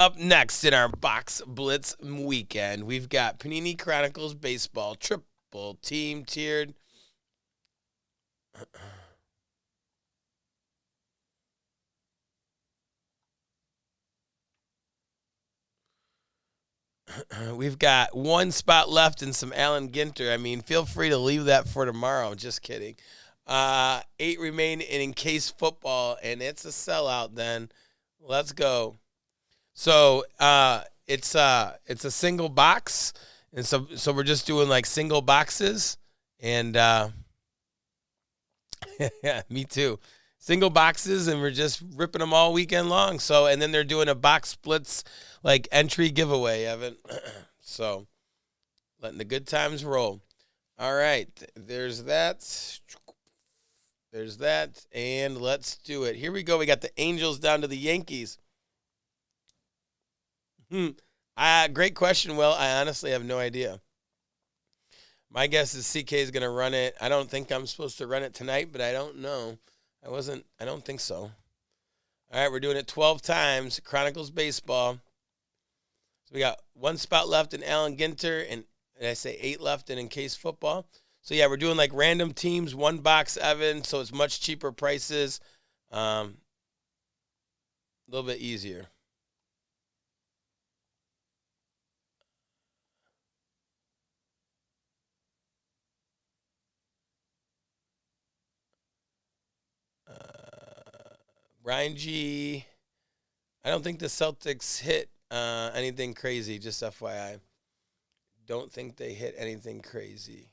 Up next in our Box Blitz weekend, we've got Panini Chronicles Baseball Triple Team Tiered. We've got one spot left and some Alan Ginter. I mean, feel free to leave that for tomorrow. Just kidding. 8 remain in case football, and it's a sellout then. Let's go. So it's a single box, and so we're just doing like single boxes, and yeah, me too. Single boxes, and we're just ripping them all weekend long. So, and then they're doing a box splits like entry giveaway, Evan. So, letting the good times roll. All right, there's that. There's that, and let's do it. Here we go. We got the Angels down to the Yankees. Great question, Will. I honestly have no idea. My guess is CK is going to run it. I don't think I'm supposed to run it tonight, but I don't know. I don't think so. All right, we're doing it 12 times. Chronicles Baseball. So we got one spot left in Alan Ginter, and I say 8 left in case football. So, yeah, we're doing like random teams, one box, Evan, so it's much cheaper prices. A little bit easier. Ryan G. I don't think the Celtics hit anything crazy, just FYI. Don't think they hit anything crazy.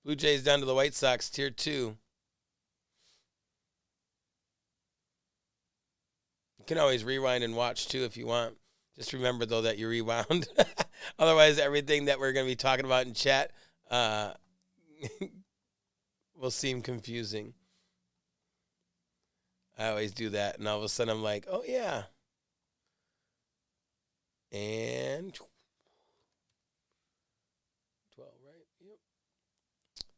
Blue Jays down to the White Sox, tier 2. You can always rewind and watch, too, if you want. Just remember, though, that you rewound. Otherwise, everything that we're going to be talking about in chat will seem confusing. I always do that, and all of a sudden I'm like, oh, yeah. And 12, right? Yep.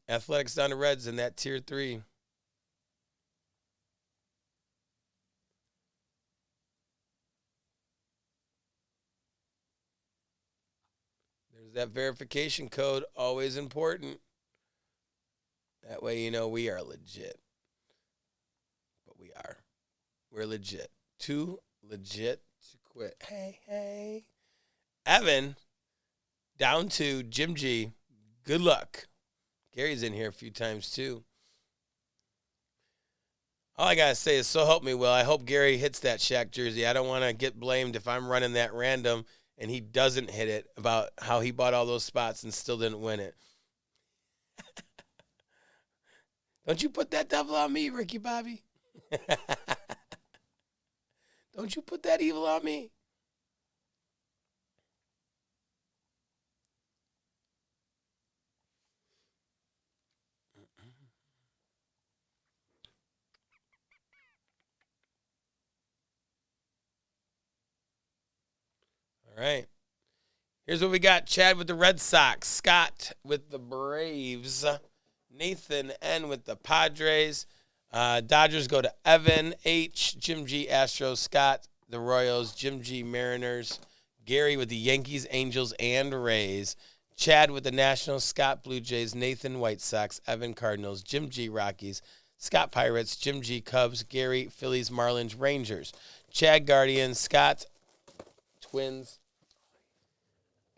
Athletics down to Reds in that tier 3. There's that verification code, always important. That way you know we are legit. But we are. We're legit. Too legit to quit. Hey. Evan, down to Jim G. Good luck. Gary's in here a few times, too. All I got to say is, so help me, Will. I hope Gary hits that Shaq jersey. I don't want to get blamed if I'm running that random and he doesn't hit it about how he bought all those spots and still didn't win it. Don't you put that devil on me, Ricky Bobby. Don't you put that evil on me. All right. Here's what we got. Chad with the Red Sox. Scott with the Braves. Nathan N with the Padres. Dodgers go to Evan H. Jim G. Astros. Scott the Royals. Jim G. Mariners. Gary with the Yankees, Angels, and Rays. Chad with the Nationals. Scott Blue Jays. Nathan White Sox. Evan Cardinals. Jim G. Rockies. Scott Pirates. Jim G. Cubs. Gary Phillies, Marlins, Rangers. Chad Guardians. Scott Twins.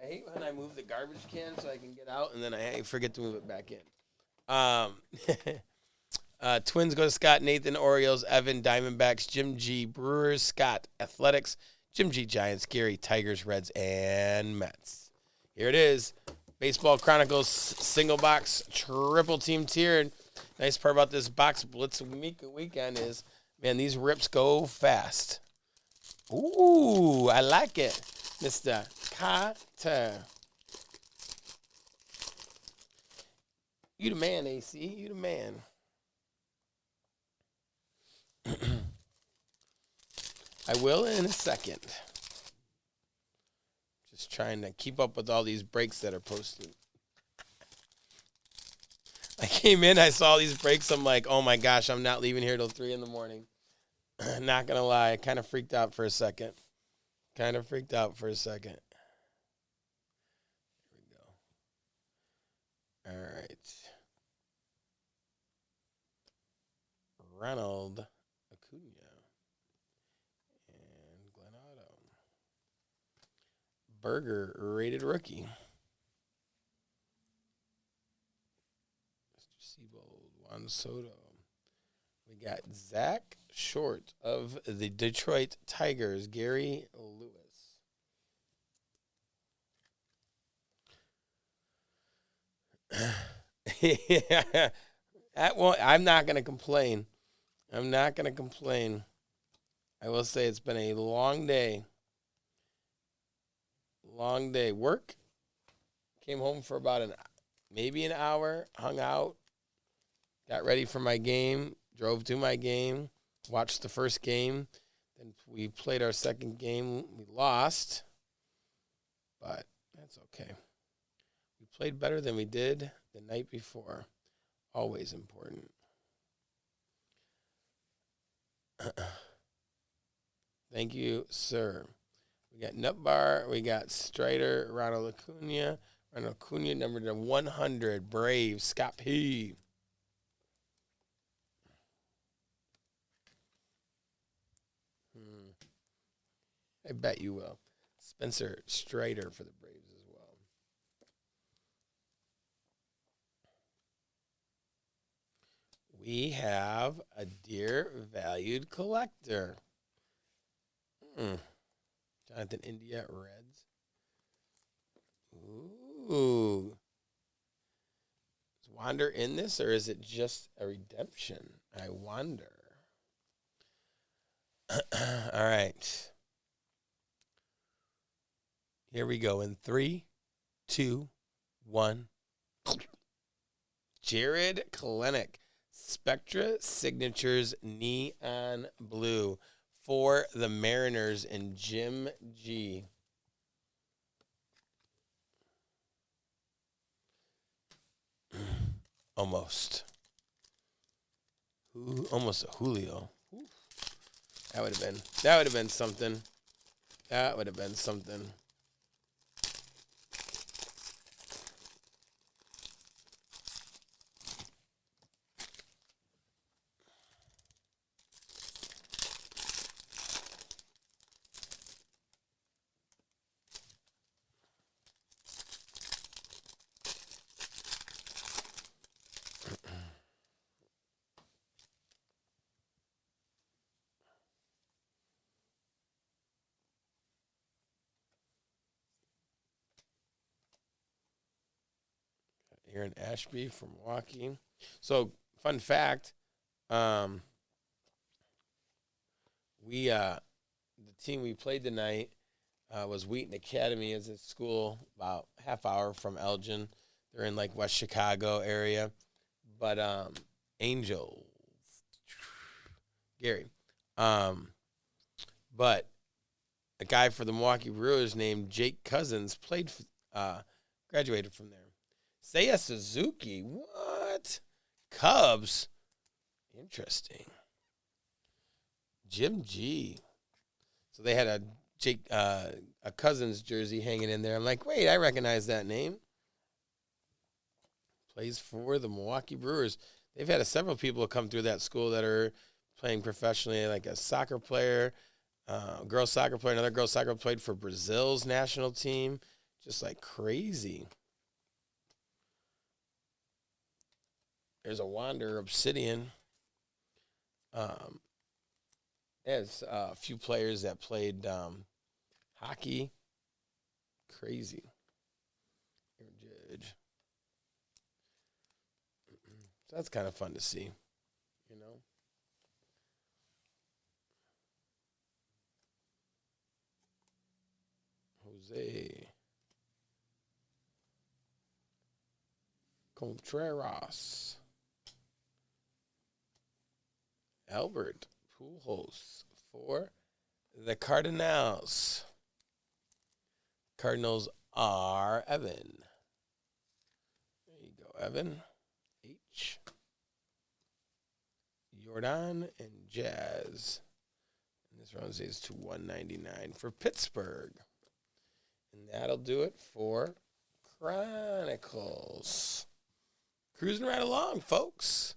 I hate when I move the garbage can so I can get out, and then I forget to move it back in. Twins go to Scott, Nathan, Orioles, Evan, Diamondbacks, Jim G, Brewers, Scott, Athletics, Jim G, Giants, Gary, Tigers, Reds, and Mets. Here it is. Baseball Chronicles single box, triple team tiered. Nice part about this box blitz weekend is, man, these rips go fast. Ooh, I like it. Mr. Carter. You the man, AC. You the man. I will in a second. Just trying to keep up with all these breaks that are posted. I came in, I saw these breaks. I'm like, oh my gosh, I'm not leaving here till 3 in the morning. Not going to lie. I kind of freaked out for a second. Here we go. All right. Ronald Acuna and Glenn Otto. Berger, rated rookie. Mr. Seabold, Juan Soto. We got Zach Short of the Detroit Tigers, Gary Lewis. Yeah. I'm not going to complain. I will say it's been a long day. Work. Came home for about maybe an hour. Hung out. Got ready for my game. Drove to my game. Watched the first game. Then we played our second game. We lost. But that's okay. We played better than we did the night before. Always important. Thank you, sir. We got Nutbar. We got Strider, Ronald Acuna, number to 100, Brave, Scott P. I bet you will. Spencer Strider for the Braves as well. We have a dear valued collector. Jonathan India, Reds. Ooh. Is Wander in this, or is it just a redemption? I wonder. All right. Here we go in 3, 2, 1. Jared Kelenic, Spectra Signatures Neon Blue for the Mariners and Jim G. Almost. Almost a Julio. That would have been something. Aaron Ashby from Milwaukee. So, fun fact, the team we played tonight was Wheaton Academy. It's a school about half hour from Elgin. They're in like West Chicago area. But Angels, Gary. But a guy for the Milwaukee Brewers named Jake Cousins graduated from there. Seiya Suzuki, what? Cubs, interesting. Jim G. So they had a Cousins jersey hanging in there. I'm like, wait, I recognize that name. Plays for the Milwaukee Brewers. They've had several people come through that school that are playing professionally, like a soccer player, girls soccer player, another girls soccer played for Brazil's national team. Just like crazy. There's a Wander Obsidian. There's a few players that played hockey. Crazy. Judge. So that's kind of fun to see, you know. Jose Contreras. Albert Pujols for the Cardinals. Cardinals are Evan. There you go, Evan. H. Jordan and Jazz. This runs these to 199 for Pittsburgh. And that'll do it for Chronicles. Cruising right along, folks.